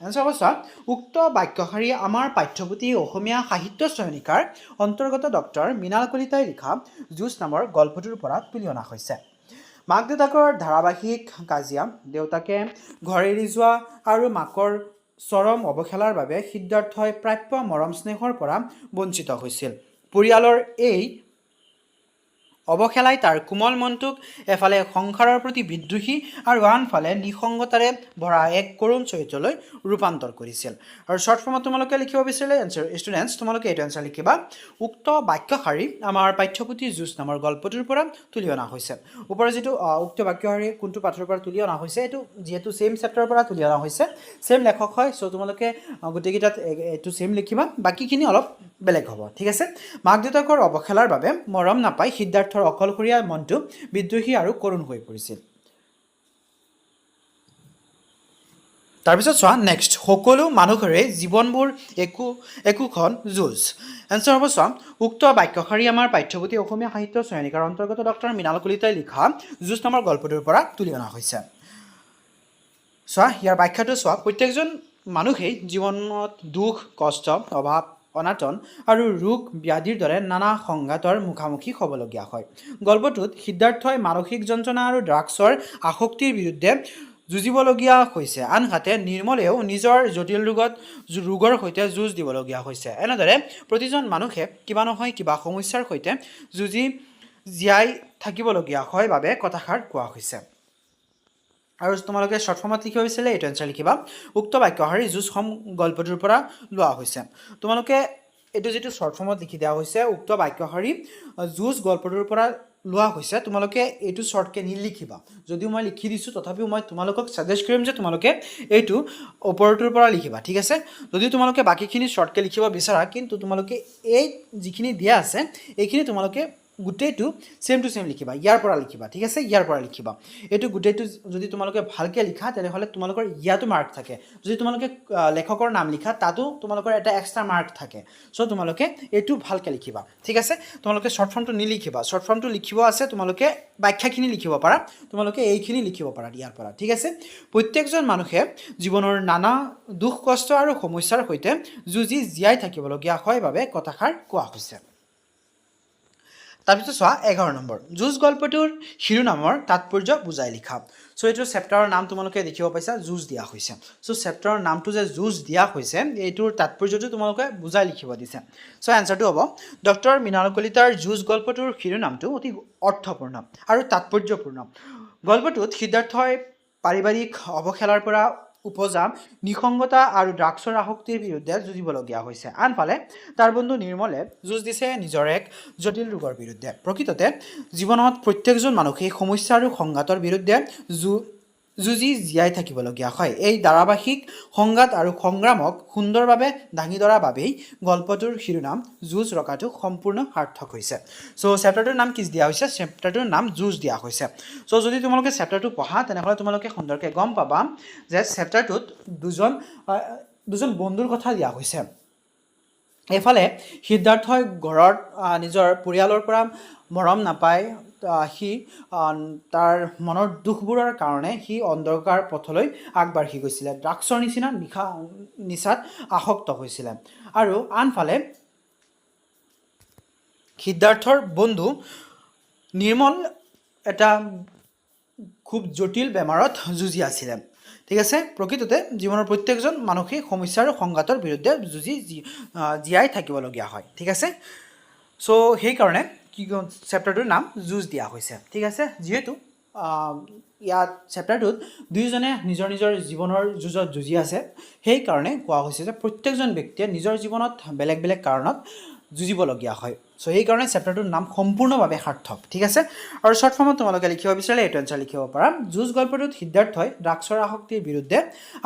এনচাৰ হ'ব চোৱা উক্ত বাক্যশাৰী আমাৰ পাঠ্যপুথি অসমীয়া সাহিত্য চয়নিকাৰ অন্তৰ্গত ডক্টৰ মৃণাল কলিতাই লিখা যুঁজ নামৰ গল্পটোৰ পৰা তুলি অনা হৈছে মাক দেউতাকৰ ধাৰাবাহিক কাজিয়া দেউতাকে ঘৰ এৰি যোৱা আৰু মাকৰ চৰম অৱহেলাৰ বাবে সিদ্ধাৰ্থই প্ৰাপ্য মৰম স্নেহৰ পৰা বঞ্চিত হৈছিল পৰিয়ালৰ এই অৱহেলাই তাৰ কোমল মনটোক এফালে সংসাৰৰ প্ৰতি বিদ্ৰোহী আৰু আনফালে নিসংগতাৰে ভৰা এক কৰুণ চৰিত্ৰলৈ ৰূপান্তৰ কৰিছিল আৰু শ্বৰ্ট ফৰ্মত তোমালোকে লিখিব বিচাৰিলে ষ্টুডেণ্টছ তোমালোকে এইটো এনচাৰ লিখিবা উক্ত বাক্যশাৰী আমাৰ পাঠ্যপুথিৰ যুঁজ নামৰ গল্পটোৰ পৰা তুলি অনা হৈছে ওপৰৰ যিটো উক্ত বাক্যশাৰী কোনটো পাঠৰ পৰা তুলি অনা হৈছে এইটো যিহেতু ছেইম চেপ্টাৰৰ পৰা তুলি অনা হৈছে ছেইম লেখক হয় চ' তোমালোকে গোটেইকেইটাত এইটো ছেইম লিখিবা বাকীখিনি অলপ বেলেগ হ'ব ঠিক আছে মাক দেউতাকৰ অৱহেলাৰ বাবে মৰম নাপাই সিদ্ধাৰ্থৰ অকলশৰীয়া মনটো বিদ্ৰোহী আৰু কৰুণ হৈ পৰিছিল তাৰপিছত চোৱা নেক্সট সকলো মানুহৰে জীৱনবোৰ একোখন যুঁজ এনচাৰ হ'ব চোৱা উক্ত বাক্যশাৰী আমাৰ পাঠ্যপুথি অসমীয়া সাহিত্য চয়নিকাৰ অন্তৰ্গত ডক্টৰ মৃণাল কলিতাই লিখা যুঁজ নামৰ গল্পটোৰ পৰা তুলি অনা হৈছে চোৱা ইয়াৰ ব্যাখ্যাটো চোৱা প্ৰত্যেকজন মানুহেই জীৱনত দুখ কষ্ট অভাৱ অনাটন আৰু ৰোগ ব্যাধিৰ দৰে নানা সংঘাতৰ মুখামুখি হ'বলগীয়া হয় গল্পটোত সিদ্ধাৰ্থই মানসিক যন্ত্ৰণা আৰু ড্ৰাগছৰ আসক্তিৰ বিৰুদ্ধে যুঁজিবলগীয়া হৈছে আনহাতে নিৰ্মলেও নিজৰ জটিল ৰোগৰ সৈতে যুঁজ দিবলগীয়া হৈছে এনেদৰে প্ৰতিজন মানুহে কিবা নহয় কিবা সমস্যাৰ সৈতে জীয়াই থাকিবলগীয়া হয় বাবে কথাষাৰ কোৱা হৈছে আৰু তোমালোকে শ্বৰ্ট ফৰ্মত লিখিব বিচাৰিলে এইটো এনচাৰ লিখিবা উক্ত বাক্যশাৰী যুঁজখন গল্পটোৰ পৰা লোৱা হৈছে তোমালোকে এইটো যিটো শ্বৰ্ট ফৰ্মত লিখি দিয়া হৈছে উক্ত বাক্যশাৰী যুঁজ গল্পটোৰ পৰা লোৱা হৈছে তোমালোকে এইটো শ্বৰ্টকৈ নিলিখিবা যদিও মই লিখি দিছোঁ তথাপিও মই তোমালোকক ছাজেষ্ট কৰিম যে তোমালোকে এইটো ওপৰটোৰ পৰা লিখিবা ঠিক আছে যদি তোমালোকে বাকীখিনি শ্বৰ্টকৈ লিখিব বিচাৰা কিন্তু তোমালোকে এই যিখিনি দিয়া আছে এইখিনি তোমালোকে গোটেইটো সেম টু সেম লিখিবা ইয়াৰ পৰা লিখিবা ঠিক আছে ইয়াৰ পৰা লিখিবা এইটো গোটেইটো যদি তোমালোকে ভালকৈ লিখা তেনেহ'লে তোমালোকৰ ইয়াতো মাৰ্ক থাকে যদি তোমালোকে লেখকৰ নাম লিখা তাতো তোমালোকৰ এটা এক্সট্ৰা মাৰ্ক থাকে চ' তোমালোকে এইটো ভালকৈ লিখিবা ঠিক আছে তোমালোকে শ্বৰ্ট ফৰ্মটো নিলিখিবা শ্বৰ্ট ফৰ্মটো লিখিব আছে তোমালোকে ব্যাখ্যাখিনি লিখিব পাৰা তোমালোকে এইখিনি লিখিব পাৰা ইয়াৰ পৰা ঠিক আছে প্ৰত্যেকজন মানুহে জীৱনৰ নানা দুখ কষ্ট আৰু সমস্যাৰ সৈতে যুঁজি জীয়াই থাকিবলগীয়া হয় বাবে কথাষাৰ কোৱা হৈছে তাৰপিছত চোৱা 11 নম্বৰ যুঁজ গল্পটোৰ শিৰোনামৰ তাৎপৰ্য বুজাই লিখা চ' এইটো চেপ্টাৰৰ নাম তোমালোকে দেখিব পাইছা যুঁজ দিয়া হৈছে চ' চেপ্টাৰৰ নামটো যে যুঁজ দিয়া হৈছে এইটোৰ তাৎপৰ্যটো তোমালোকে বুজাই লিখিব দিছে চ' এনচাৰটো হ'ব ডক্টৰ মৃণাল কলিতাৰ যুঁজ গল্পটোৰ শিৰোনামটো অতি অৰ্থপূৰ্ণ আৰু তাৎপৰ্যপূৰ্ণ গল্পটোত সিদ্ধাৰ্থই পাৰিবাৰিক অৱহেলাৰ পৰা উপজা নিসংগতা আৰু ড্ৰাগছৰ আসক্তিৰ বিৰুদ্ধে যুঁজিবলগীয়া হৈছে আনফালে তাৰ বন্ধু নিৰ্মলে যুঁজ দিছে নিজৰ এক জটিল ৰোগৰ বিৰুদ্ধে প্ৰকৃততে জীৱনত প্ৰত্যেকজন মানুহেই সমস্যা আৰু সংঘাতৰ বিৰুদ্ধে যুঁজি জীয়াই থাকিবলগীয়া হয় এই ধাৰাবাহিক সংঘাত আৰু সংগ্ৰামক সুন্দৰভাৱে দাঙি ধৰাৰ বাবেই গল্পটোৰ শিৰোনাম যুঁজ ৰখাটো সম্পূৰ্ণ সাৰ্থক হৈছে চ' চেপ্টাৰটোৰ নাম কি দিয়া হৈছে চেপ্টাৰটোৰ নাম যুঁজ দিয়া হৈছে চ' যদি তোমালোকে চেপ্টাৰটো পঢ়া তেনেহ'লে তোমালোকে সুন্দৰকৈ গম পাবা যে চেপ্টাৰটোত দুজন বন্ধুৰ কথা দিয়া হৈছে এফালে সিদ্ধাৰ্থই ঘৰত নিজৰ পৰিয়ালৰ পৰা মৰম নাপায় সি তাৰ মনৰ দুখবোৰৰ কাৰণে সি অন্ধকাৰ পথলৈ আগবাঢ়ি গৈছিলে ড্ৰাগছৰ নিচিনা নিচাত আসক্ত হৈছিলে আৰু আনফালে সিদ্ধাৰ্থৰ বন্ধু নিৰ্মল এটা খুব জটিল বেমাৰত যুঁজি আছিলে ঠিক আছে প্ৰকৃততে জীৱনৰ প্ৰত্যেকজন মানুহেই সমস্যা আৰু সংঘাতৰ বিৰুদ্ধে যুঁজি জীয়াই থাকিবলগীয়া হয় ঠিক আছে চ' সেইকাৰণে কি চেপ্টাৰটোৰ নাম যুঁজ দিয়া হৈছে ঠিক আছে যিহেতু ইয়াত চেপ্টাৰটোত দুয়োজনে নিজৰ নিজৰ জীৱনৰ যুঁজত যুঁজি আছে সেইকাৰণে কোৱা হৈছে যে প্ৰত্যেকজন ব্যক্তিয়ে নিজৰ জীৱনত বেলেগ বেলেগ কাৰণত যুঁজিবলগীয়া হয় চ' সেইকাৰণে চেপ্টাৰটোৰ নাম সম্পূৰ্ণভাৱে সাৰ্থক ঠিক আছে আৰু শ্বৰ্ট ফৰ্মত তোমালোকে লিখিব বিচাৰিলে এইটো এনচাৰ লিখিব পাৰা যুঁজ গল্পটোত সিদ্ধাৰ্থই ড্ৰাগছৰ আসক্তিৰ বিৰুদ্ধে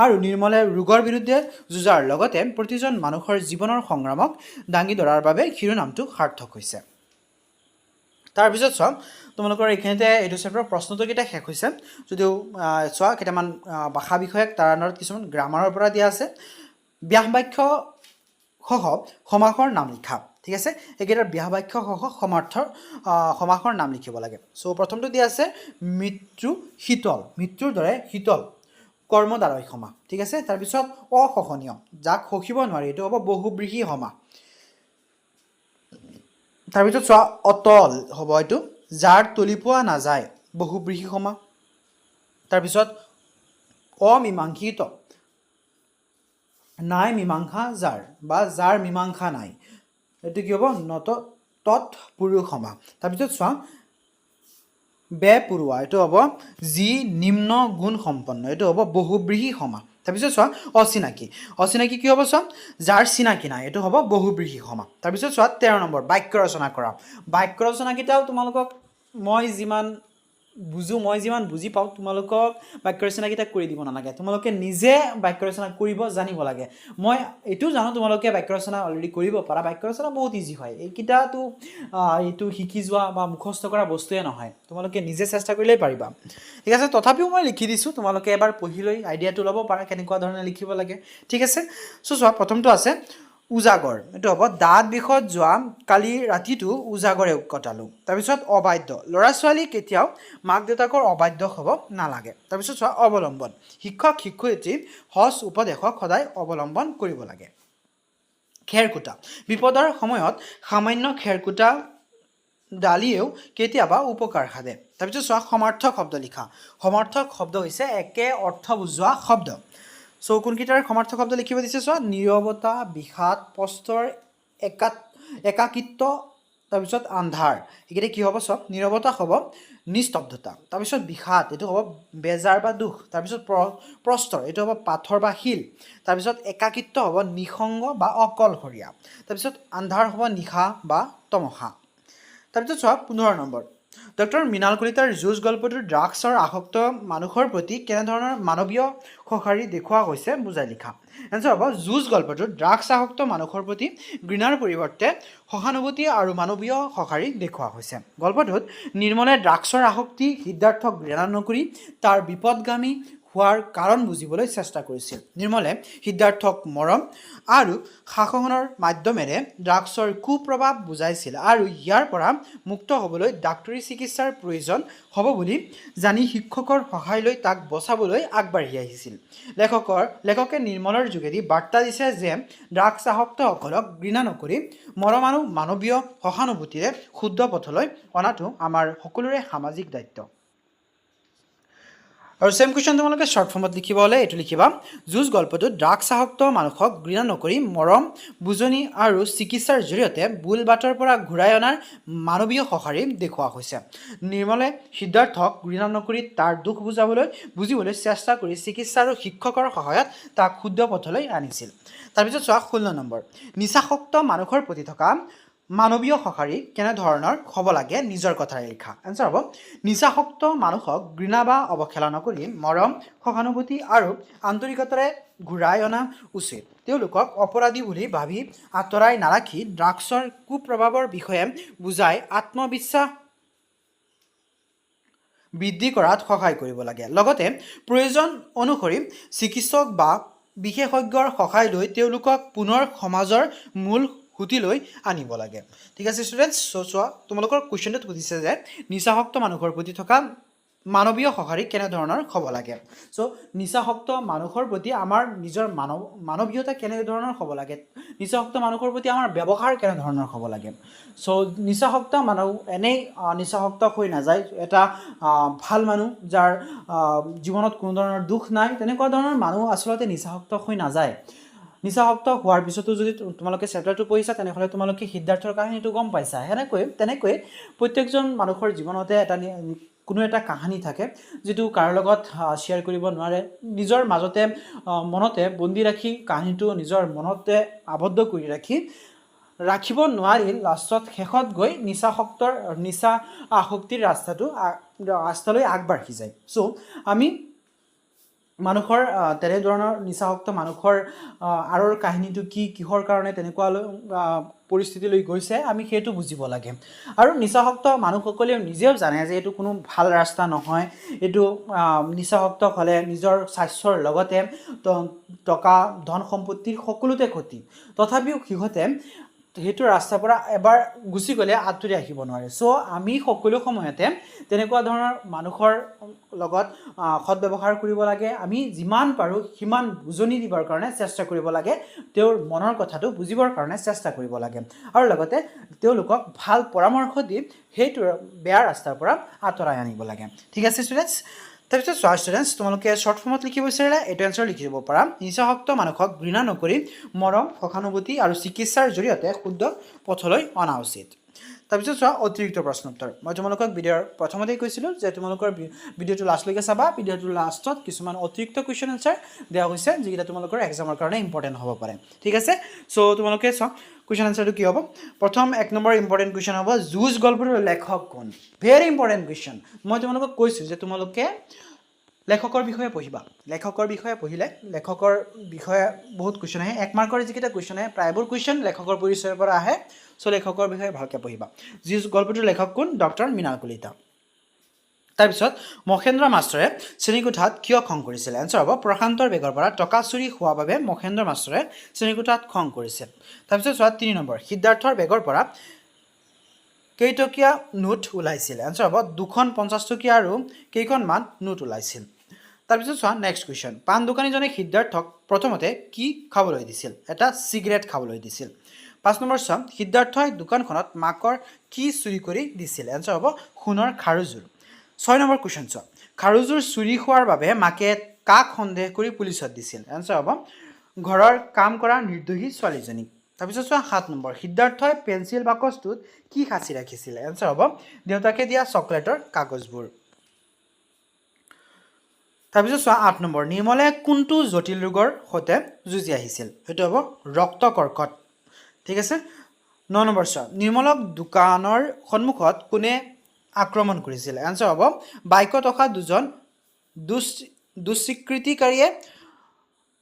আৰু নিৰ্মলে ৰোগৰ বিৰুদ্ধে যুঁজাৰ লগতে প্ৰতিজন মানুহৰ জীৱনৰ সংগ্ৰামক দাঙি ধৰাৰ বাবে শিৰোনামটো সাৰ্থক হৈছে তাৰপিছত চোৱা তোমালোকৰ এইখিনিতে এইটো চেপ্টাৰৰ প্ৰশ্নোত্তৰকেইটা শেষ হৈছে যদিও চোৱা কেইটামান ভাষা বিষয়ক তাৰ আণ্ডাৰত কিছুমান গ্ৰামাৰৰ পৰা দিয়া আছে ব্যাস বাক্য সহ সমাসৰ নাম লিখা ঠিক আছে এইকেইটাৰ ব্যাস বাক্য সহ সমাসৰ নাম লিখিব লাগে চ' প্ৰথমটো দিয়া আছে মৃত্যু শীতল মৃত্যুৰ দৰে শীতল কৰ্মদ্বাৰই সমাস ঠিক আছে তাৰপিছত অসহনীয় যাক সহিব নোৱাৰি এইটো হ'ব বহুব্ৰীহি সমাস তাৰপিছত চোৱা অতল হ'ব এইটো যাৰ তলি পোৱা নাযায় বহুব্ৰীহি সমাস তাৰপিছত অমীমাংসিত নাই মীমাংসা যাৰ বা যাৰ মীমাংসা নাই এইটো কি হ'ব তৎপুৰুষ সমাস তাৰপিছত চোৱা বেপৰুৱা এইটো হ'ব যি নিম্ন গুণ সম্পন্ন এইটো হ'ব বহুব্ৰীহি সমাস তাৰপিছত চোৱা অচিনাকি কি হ'ব চোৱা যাৰ চিনাকি নাই এইটো হ'ব বহুব্ৰীহি সমাস তাৰপিছত চোৱা 13 নম্বৰ বাক্য ৰচনা কৰা বাক্য ৰচনাকেইটাও তোমালোকক মই যিমান বুজি পাওঁ তোমালোকক বাক্য ৰচনাকেইটা কৰি দিব নালাগে তোমালোকে নিজে বাক্য ৰচনা কৰিব জানিব লাগে মই এইটোও জানো তোমালোকে বাক্য ৰচনা অলৰেডি কৰিব পাৰা বাক্য ৰচনা বহুত ইজি হয় এইকেইটাতো এইটো শিকি যোৱা বা মুখস্থ কৰা বস্তুৱে নহয় তোমালোকে নিজে চেষ্টা কৰিলেই পাৰিবা ঠিক আছে তথাপিও মই লিখি দিছোঁ তোমালোকে এবাৰ পঢ়ি লৈ আইডিয়াটো ল'ব পাৰা কেনেকুৱা ধৰণে লিখিব লাগে ঠিক আছে চ' চোৱা প্ৰথমটো আছে উজাগৰ এইটো হ'ব দাঁত বিষত যোৱা কালি ৰাতিটো উজাগৰে কটালোঁ তাৰপিছত অবাধ্য ল'ৰা ছোৱালী কেতিয়াও মাক দেউতাকৰ অবাধ্য হ'ব নালাগে তাৰপিছত চোৱা অৱলম্বন শিক্ষক শিক্ষয়িত্ৰী সজ উপদেশক সদায় অৱলম্বন কৰিব লাগে খেৰকুটা বিপদৰ সময়ত সামান্য খেৰকুটা ডালিয়েও কেতিয়াবা উপকাৰ সাধে তাৰপিছত চোৱা সমাৰ্থক শব্দ লিখা সমাৰ্থক শব্দ হৈছে একে অৰ্থ বুজোৱা শব্দ চ' কোনকেইটাৰ সমাৰ্থক শব্দ লিখিব দিছে চোৱা নীৰৱতা বিষাদ স্পষ্টৰ একাকিত্ব তাৰপিছত আন্ধাৰ এইকেইটা কি হ'ব চব নীৰৱতা হ'ব নিস্তব্ধতা তাৰপিছত বিষাদ এইটো হ'ব বেজাৰ বা দুখ তাৰপিছত প্ৰস্তৰ এইটো হ'ব পাথৰ বা শিল তাৰপিছত একাকিত্ব হ'ব নিসংগ বা অকলশৰীয়া তাৰপিছত আন্ধাৰ হ'ব নিশা বা তমসা তাৰপিছত চোৱা 15 নম্বৰ ডক্টৰ মৃণাল কলিতাৰ যুঁজ গল্পটোৰ ড্ৰাগছৰ আসক্ত মানুহৰ প্ৰতি কেনেধৰণৰ মানৱীয় সঁহাৰি দেখুওৱা হৈছে বুজাই লিখা এনচাৰ হ'ব যুঁজ গল্পটোত ড্ৰাগছ আসক্ত মানুহৰ প্ৰতি ঘৃণাৰ পৰিৱৰ্তে সহানুভূতি আৰু মানৱীয় সঁহাৰি দেখুওৱা হৈছে গল্পটোত নিৰ্মলে ড্ৰাগছৰ আসক্তি সিদ্ধাৰ্থক ঘৃণা নকৰি তাৰ বিপদগামী হোৱাৰ কাৰণ বুজিবলৈ চেষ্টা কৰিছিল নিৰ্মলে সিদ্ধাৰ্থক মৰম আৰু শাসনৰ মাধ্যমেৰে ড্ৰাগছৰ কুপ্ৰভাৱ বুজাইছিল আৰু ইয়াৰ পৰা মুক্ত হ'বলৈ ডাক্তৰী চিকিৎসাৰ প্ৰয়োজন হ'ব বুলি জানি শিক্ষকৰ সহায় লৈ তাক বচাবলৈ আগবাঢ়ি আহিছিল লেখকে নিৰ্মলৰ যোগেদি বাৰ্তা দিছে যে ড্ৰাগছ আসক্তসকলক ঘৃণা নকৰি মৰম আৰু মানৱীয় সহানুভূতিৰে শুদ্ধ পথলৈ অনাটো আমাৰ সকলোৰে সামাজিক দায়িত্ব আৰু সেম কুৱেশ্যন তোমালোকে শৰ্ট ফৰ্মত লিখিব হ'লে এইটো লিখিবা যুঁজ গল্পটোত ড্ৰাগছ আসক্ত মানুহক ঘৃণা নকৰি মৰম বুজনি আৰু চিকিৎসাৰ জৰিয়তে ভুল বাটৰ পৰা ঘূৰাই অনাৰ মানৱীয় সঁহাৰি দেখুওৱা হৈছে নিৰ্মলে সিদ্ধাৰ্থক ঘৃণা নকৰি তাৰ দুখ বুজিবলৈ চেষ্টা কৰি চিকিৎসা আৰু শিক্ষকৰ সহায়ত তাক শুদ্ধ পথলৈ আনিছিল তাৰপিছত চোৱা 16 নম্বৰ নিচাসক্ত মানুহৰ প্ৰতি থকা মানৱীয় সঁহাৰি কেনেধৰণৰ হ'ব লাগে নিজৰ কথাৰে লিখা এনচাৰ হ'ব নিচাসক্ত মানুহক ঘৃণা বা অৱহেলা নকৰি মৰম সহানুভূতি আৰু আন্তৰিকতাৰে ঘূৰাই অনা উচিত তেওঁলোকক অপৰাধী বুলি ভাবি আঁতৰাই নাৰাখি ড্ৰাগছৰ কুপ্ৰভাৱৰ বিষয়ে বুজাই আত্মবিশ্বাস বৃদ্ধি কৰাত সহায় কৰিব লাগে লগতে প্ৰয়োজন অনুসৰি চিকিৎসক বা বিশেষজ্ঞৰ সহায় লৈ তেওঁলোকক পুনৰ সমাজৰ মূল সুতিলৈ আনিব লাগে ঠিক আছে ষ্টুডেণ্টছ চোৱা তোমালোকৰ কুৱেশ্যনটোত সুধিছে যে নিচাসক্ত মানুহৰ প্ৰতি থকা মানৱীয় সঁহাৰি কেনেধৰণৰ হ'ব লাগে চ' নিচাসক্ত মানুহৰ প্ৰতি আমাৰ নিজৰ মানৱীয়তা কেনেধৰণৰ হ'ব লাগে নিচাসক্ত মানুহৰ প্ৰতি আমাৰ ব্যৱহাৰ কেনেধৰণৰ হ'ব লাগে চ' নিচাসক্ত মানুহ এনেই নিচাসক্ত হৈ নাযায় এটা ভাল মানুহ যাৰ জীৱনত কোনো ধৰণৰ দুখ নাই তেনেকুৱা ধৰণৰ মানুহ আচলতে নিচাসক্ত হৈ নাযায় নিচাসক্ত হোৱাৰ পিছতো যদি তোমালোকে চেপ্টাৰটো পঢ়িছা তেনেহ'লে তোমালোকে সিদ্ধাৰ্থৰ কাহিনীটো গম পাইছা তেনেকৈ প্ৰত্যেকজন মানুহৰ জীৱনতে কোনো এটা কাহিনী থাকে যিটো কাৰো লগত শ্বেয়াৰ কৰিব নোৱাৰে নিজৰ মাজতে মনতে বন্দি ৰাখি কাহিনীটো নিজৰ মনতে আবদ্ধ কৰি ৰাখিব নোৱাৰি লাষ্টত শেষত গৈ নিচা আসক্তিৰ ৰাস্তালৈ আগবাঢ়ি যায় চ' আমি মানুহৰ তেনেধৰণৰ নিচাসক্ত মানুহৰ আঁৰৰ কাহিনীটো কিহৰ কাৰণে তেনেকুৱা পৰিস্থিতিলৈ গৈছে আমি সেইটো বুজিব লাগে আৰু নিচাসক্ত মানুহসকলেও নিজেও জানে যে এইটো কোনো ভাল ৰাস্তা নহয় এইটো নিচাসক্ত হ'লে নিজৰ স্বাস্থ্যৰ লগতে টকা ধন সম্পত্তিৰ সকলোতে ক্ষতি তথাপিও সিহঁতে সেইটো ৰাস্তাৰ পৰা এবাৰ গুচি গ'লে আঁতৰি আহিব নোৱাৰে চ' আমি সকলো সময়তে তেনেকুৱা ধৰণৰ মানুহৰ লগত সৎব্যৱহাৰ কৰিব লাগে আমি যিমান পাৰোঁ সিমান বুজনি দিবৰ কাৰণে চেষ্টা কৰিব লাগে তেওঁৰ মনৰ কথাটো বুজিবৰ কাৰণে চেষ্টা কৰিব লাগে আৰু লগতে তেওঁলোকক ভাল পৰামৰ্শ দি সেইটো বেয়া ৰাস্তাৰ পৰা আঁতৰাই আনিব লাগে ঠিক আছে ষ্টুডেণ্টছ তাৰপিছত চোৱা ষ্টুডেণ্টছ তোমালোকে শ্বৰ্ট ফৰ্মত লিখিব বিচাৰিলে এইটো এনচাৰ লিখি দিব পাৰা নিচাসক্ত মানুহক ঘৃণা নকৰি মৰম সহানুভূতি আৰু চিকিৎসাৰ জৰিয়তে শুদ্ধ পথলৈ অনা উচিত তাৰপিছত চোৱা অতিৰিক্ত প্ৰশ্ন উত্তৰ মই তোমালোকক ভিডিঅ'ৰ প্ৰথমতেই কৈছিলোঁ যে তোমালোকৰ ভিডিঅ'টো লাষ্টলৈকে চাবা ভিডিঅ'টোৰ লাষ্টত কিছুমান অতিৰিক্ত কুৱেশ্যন এনচাৰ দিয়া হৈছে যিকেইটা তোমালোকৰ এক্সামৰ কাৰণে ইম্পৰ্টেণ্ট হ'ব পাৰে ঠিক আছে চ' তোমালোকে চোৱা কুৱেশ্যন এনচাৰটো কি হ'ব প্ৰথম 1 নম্বৰ ইম্পৰ্টেণ্ট কুৱেশ্যন হ'ব যুঁজ গল্পটোৰ লেখক কোন ভেৰি ইম্পৰ্টেণ্ট কুৱেশ্যন মই তোমালোকক কৈছোঁ যে তোমালোকে লেখকৰ বিষয়ে পঢ়িবা লেখকৰ বিষয়ে পঢ়িলে লেখকৰ বিষয়ে বহুত কুৱেশ্যন আহে 1 মাৰ্কৰ যিকেইটা কুৱেশ্যন আহে প্ৰায়বোৰ কুৱেশ্যন লেখকৰ পৰিচয়ৰ পৰা আহে চ' লেখকৰ বিষয়ে ভালকৈ পঢ়িবা যুঁজ গল্পটোৰ লেখক কোন ডক্টৰ মৃণাল কলিতা তাৰপিছত মহেন্দ্ৰ মাষ্টৰে শ্ৰেণীকোঠাত কিয় খং কৰিছিল এনচাৰ হ'ব প্ৰশান্তৰ বেগৰ পৰা টকা চুৰি হোৱাৰ বাবে মহেন্দ্ৰ মাষ্টৰে শ্ৰেণীকোঠাত খং কৰিছিল তাৰপিছত চোৱা 3 নম্বৰ সিদ্ধাৰ্থৰ বেগৰ পৰা কেইটকীয়া নোট ওলাইছিল এনচাৰ হ'ব 250 টকীয়া আৰু কেইখনমান নোট ওলাইছিল তাৰপিছত চোৱা নেক্সট কুৱেশ্যন পাণ দোকানীজনে সিদ্ধাৰ্থক প্ৰথমতে কি খাবলৈ দিছিল এটা চিগাৰেট খাবলৈ দিছিল 5 নম্বৰ চোৱা সিদ্ধাৰ্থই দোকানখনত মাকৰ কি চুৰি কৰি দিছিল এনচাৰ হ'ব সোণৰ খাৰুযোৰ 6 নম্বৰ কুৱেশ্যন চোৱা খাৰুযোৰ চুৰি হোৱাৰ বাবে মাকে কাক সন্দেহ কৰি পুলিচত দিছিল এনচাৰ হ'ব ঘৰৰ কাম কৰা নিৰ্দোষী ছোৱালীজনীক তাৰপিছত চোৱা 7 নম্বৰ সিদ্ধাৰ্থই পেঞ্চিল বাকচটোত কি সাঁচি ৰাখিছিল এনসাৰ হ'ব দেউতাকে দিয়া চকলেটৰ কাগজবোৰ তাৰপিছত চোৱা 8 নম্বৰ নিৰ্মলে কোনটো জটিল ৰোগৰ সৈতে যুঁজি আহিছিল সেইটো হ'ব ৰক্ত কৰ্কট ঠিক আছে 9 নম্বৰ চোৱা নিৰ্মলক দোকানৰ সন্মুখত কোনে আক্ৰমণ কৰিছিল এনসাৰ হ'ব বাইকত থকা দুজন দুষ্কৃতিকাৰীয়ে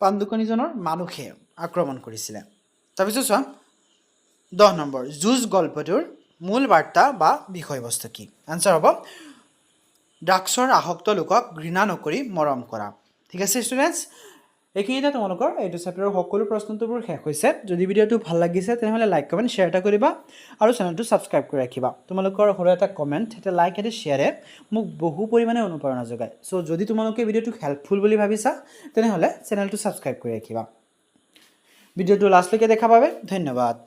পাণ্ডুকণীজনৰ মানুহে আক্ৰমণ কৰিছিল তাৰপিছত চোৱা 10 নম্বৰ যুঁজ গল্পটোৰ মূল বাৰ্তা বা বিষয়বস্তু কি আনসাৰ হ'ব ড্ৰাগছৰ আসক্ত লোকক ঘৃণা নকৰি মৰম কৰা ঠিক আছে ষ্টুডেণ্টছ এইখিনিতে তোমালোকৰ এইটো চেপ্টাৰৰ সকলো প্ৰশ্নোত্তৰবোৰ শেষ হৈছে যদি ভিডিঅ'টো ভাল লাগিছে তেনেহ'লে লাইক কমেণ্ট শ্বেয়াৰ এটা কৰিবা আৰু চেনেলটো ছাবস্ক্ৰাইব কৰি ৰাখিবা তোমালোকৰ সৰু এটা কমেণ্ট এটা লাইক এটা শ্বেয়াৰে মোক বহু পৰিমাণে অনুপ্ৰেৰণা যোগায় চ' যদি তোমালোকে ভিডিঅ'টো হেল্পফুল বুলি ভাবিছা তেনেহ'লে চেনেলটো ছাবস্ক্ৰাইব কৰি ৰাখিবা ভিডিঅ'টো লাষ্টলৈকে দেখা পাবে ধন্যবাদ